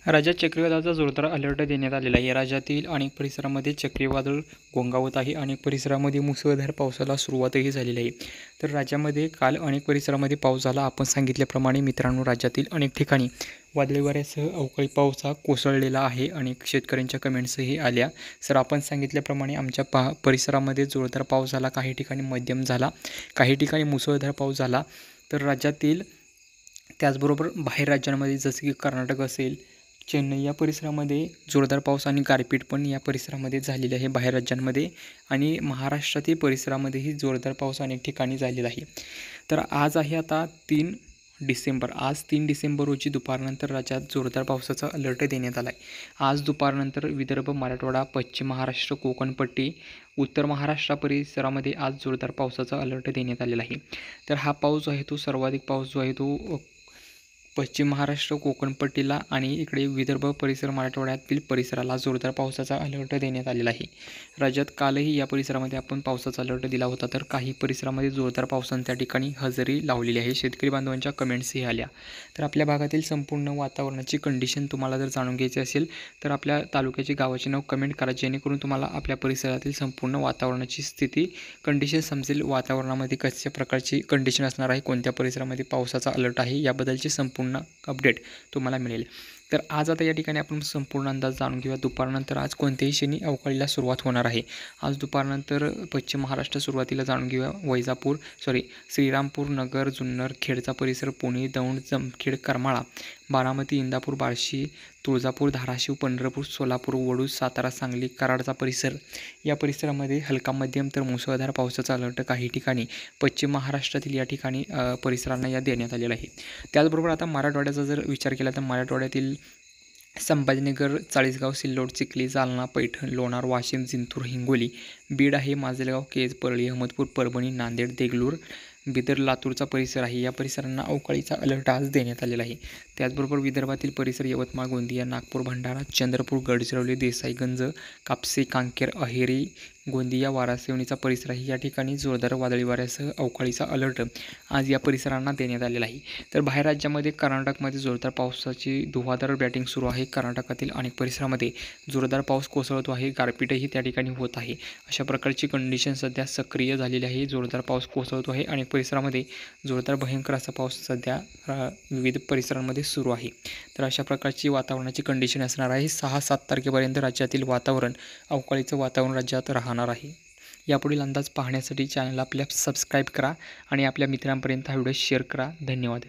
राज्यात चक्रीवादळाचा जोरदार अलर्ट देण्यात आलेला आहे. राज्यातील अनेक परिसरामध्ये चक्रीवादळ घोंगावत आहे. अनेक परिसरामध्ये मुसळधार पावसाला सुरुवातही झालेली आहे. तर राज्यामध्ये काल अनेक परिसरामध्ये पाऊस झाला. आपण सांगितल्याप्रमाणे मित्रांनो, राज्यातील अनेक ठिकाणी वादळी वाऱ्यासह अवकाळी पाऊस हा कोसळलेला आहे. अनेक शेतकऱ्यांच्या कमेंट्सही आल्या. सर, आपण सांगितल्याप्रमाणे आमच्या परिसरामध्ये जोरदार पाऊस झाला, काही ठिकाणी मध्यम झाला, काही ठिकाणी मुसळधार पाऊस झाला. तर राज्यातील त्याचबरोबर बाहेर राज्यांमध्ये जसे की कर्नाटक असेल, चेन्नई या परिसरामध्ये जोरदार पाऊस आणि गारपीट पण या परिसरामध्ये झालेली आहे बाहेर राज्यांमध्ये. आणि महाराष्ट्रातील परिसरामध्येही जोरदार पाऊस अनेक ठिकाणी झालेला आहे. तर आज आहे आता 3 डिसेंबर. आज 3 डिसेंबर रोजी दुपारनंतर राज्यात जोरदार पावसाचा अलर्ट देण्यात आला आहे. आज दुपारनंतर विदर्भ, मराठवाडा, पश्चिम महाराष्ट्र, कोकणपट्टी, उत्तर महाराष्ट्र परिसरामध्ये आज जोरदार पावसाचा अलर्ट देण्यात आलेला आहे. तर हा पाऊस जो आहे तो सर्वाधिक पाऊस जो आहे तो पश्चिम महाराष्ट्र, कोकणपट्टीला आणि इकडे विदर्भ परिसर, मराठवाड्यातील परिसराला जोरदार पावसाचा अलर्ट देण्यात आलेला आहे. राज्यात कालही या परिसरामध्ये आपण पावसाचा अलर्ट दिला होता. तर काही परिसरामध्ये जोरदार पावसाने त्या ठिकाणी हजेरी लावलेली आहे. शेतकरी बांधवांच्या कमेंट्सही आल्या. तर आपल्या भागातील संपूर्ण वातावरणाची कंडिशन तुम्हाला जर जाणून घ्यायची असेल तर आपल्या तालुक्याचे, गावाचे नाव कमेंट करा, जेणेकरून तुम्हाला आपल्या परिसरातील संपूर्ण वातावरणाची स्थिती, कंडिशन समजेल. वातावरणामध्ये कशा प्रकारची कंडिशन असणार आहे, कोणत्या परिसरामध्ये पावसाचा अलर्ट आहे, याबद्दलची संपूर्ण अपडेट तुम्हाला मिळेल. तर आज आता या ठिकाणी आपण संपूर्ण अंदाज जाणून घेऊया. दुपारनंतर आज कोणत्याही क्षणी अवकाळीला सुरुवात होणार आहे. आज दुपारनंतर पश्चिम महाराष्ट्र सुरुवातीला जाणून घेऊया. श्रीरामपूर, नगर, जुन्नर, खेडचा परिसर, पुणे, दौंड, जामखेड, करमाळा, बारामती, इंदापूर, बार्शी, तुळजापूर, धाराशिव, पंढरपूर, सोलापूर, वडूज, सातारा, सांगली, कराडचा परिसर या परिसरामध्ये हलका मध्यम तर मुसळधार पावसाचा अलर्ट काही ठिकाणी पश्चिम महाराष्ट्रातील या ठिकाणी परिसरांना या देण्यात आलेला आहे. त्याचबरोबर आता मराठवाड्याचा जर विचार केला तर मराठवाड्यातील संभाजीनगर, चाळीसगाव, सिल्लोड, चिखली, जालना, पैठण, लोणार, वाशिम, जिंतूर, हिंगोली, बीड आहे, माजलगाव, केज, परळी, अहमदपूर, परभणी, नांदेड, देगलूर, बिदर, लातूरचा परिसर आहे. या परिसरांना अवकाळीचा अलर्ट आज देण्यात आलेला आहे. त्याचबरोबर विदर्भातील परिसर यवतमाळ, गोंदिया, नागपूर, भंडारा, चंद्रपूर, गडचिरोली, देसाईगंज, कापसे, कांकेर, अहेरी, गोंदिया, वारासिवनीचा परिसर आहे. या ठिकाणी जोरदार वादळी वाऱ्यासह अवकाळीचा अलर्ट आज या परिसरांना देण्यात आलेला आहे. तर बाहेर राज्यामध्ये कर्नाटकमध्ये जोरदार पावसाची धुवाधार बॅटिंग सुरू आहे. कर्नाटकातील अनेक परिसरामध्ये जोरदार पाऊस कोसळतो आहे, गारपीटही त्या ठिकाणी होत आहे. अशा प्रकारची कंडिशन सध्या सक्रिय झालेली आहे. जोरदार पाऊस कोसळतो आहे. अनेक परिसरामध्ये जोरदार भयंकर असा पाऊस सध्या विविध परिसरांमध्ये सुरू आहे. तर अशा प्रकारची वातावरणाची कंडिशन असणार आहे. 6-7 तारखेपर्यंत राज्यातील वातावरण, अवकाळीचं वातावरण राज्यात राहणार आहे. यापुढील अंदाज पाहण्यासाठी चॅनलला आपल्या सबस्क्राईब करा आणि आपल्या मित्रांपर्यंत हा व्हिडिओ शेअर करा. धन्यवाद.